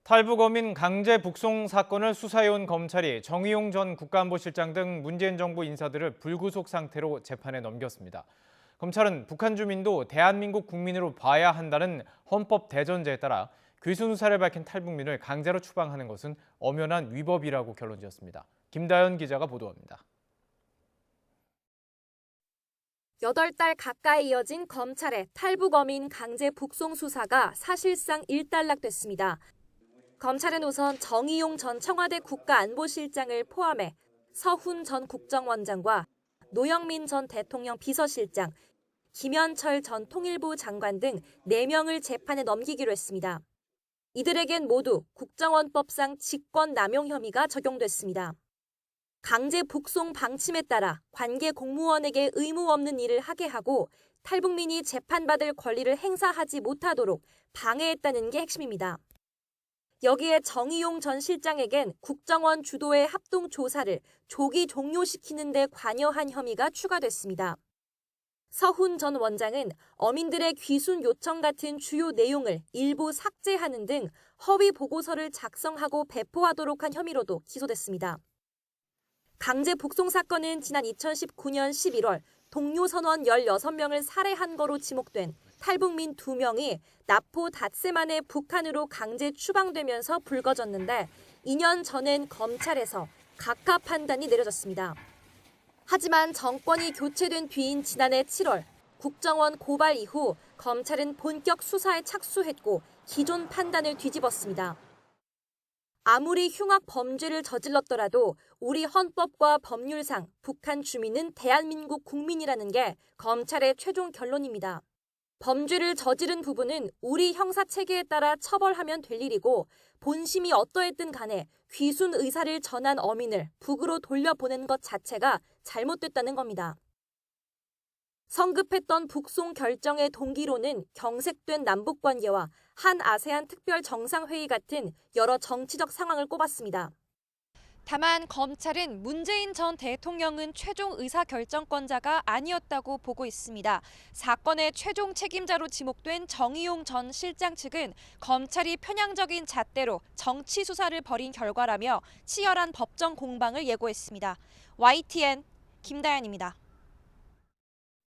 탈북어민 강제 북송 사건을 수사해온 검찰이 정의용 전 국가안보실장 등 문재인 정부 인사들을 불구속 상태로 재판에 넘겼습니다. 검찰은 북한 주민도 대한민국 국민으로 봐야 한다는 헌법 대전제에 따라 귀순 의사를 밝힌 탈북민을 강제로 추방하는 것은 엄연한 위법이라고 결론지었습니다. 김다연 기자가 보도합니다. 8달 가까이 이어진 검찰의 탈북어민 강제 북송 수사가 사실상 일단락됐습니다. 검찰은 우선 정의용 전 청와대 국가안보실장을 포함해 서훈 전 국정원장과 노영민 전 대통령 비서실장, 김현철 전 통일부 장관 등 4명을 재판에 넘기기로 했습니다. 이들에겐 모두 국정원법상 직권남용 혐의가 적용됐습니다. 강제 북송 방침에 따라 관계 공무원에게 의무 없는 일을 하게 하고 탈북민이 재판받을 권리를 행사하지 못하도록 방해했다는 게 핵심입니다. 여기에 정의용 전 실장에겐 국정원 주도의 합동조사를 조기 종료시키는 데 관여한 혐의가 추가됐습니다. 서훈 전 원장은 어민들의 귀순 요청 같은 주요 내용을 일부 삭제하는 등 허위 보고서를 작성하고 배포하도록 한 혐의로도 기소됐습니다. 강제 북송 사건은 지난 2019년 11월 동료 선원 16명을 살해한 거로 지목된 탈북민 2명이 나포 닷새 만에 북한으로 강제 추방되면서 불거졌는데 2년 전엔 검찰에서 각하 판단이 내려졌습니다. 하지만 정권이 교체된 뒤인 지난해 7월 국정원 고발 이후 검찰은 본격 수사에 착수했고 기존 판단을 뒤집었습니다. 아무리 흉악 범죄를 저질렀더라도 우리 헌법과 법률상 북한 주민은 대한민국 국민이라는 게 검찰의 최종 결론입니다. 범죄를 저지른 부분은 우리 형사체계에 따라 처벌하면 될 일이고 본심이 어떠했든 간에 귀순 의사를 전한 어민을 북으로 돌려보낸 것 자체가 잘못됐다는 겁니다. 성급했던 북송 결정의 동기로는 경색된 남북관계와 한 아세안 특별 정상회의 같은 여러 정치적 상황을 꼽았습니다. 다만 검찰은 문재인 전 대통령은 최종 의사결정권자가 아니었다고 보고 있습니다. 사건의 최종 책임자로 지목된 정의용 전 실장 측은 검찰이 편향적인 잣대로 정치 수사를 벌인 결과라며 치열한 법정 공방을 예고했습니다. YTN 김다연입니다.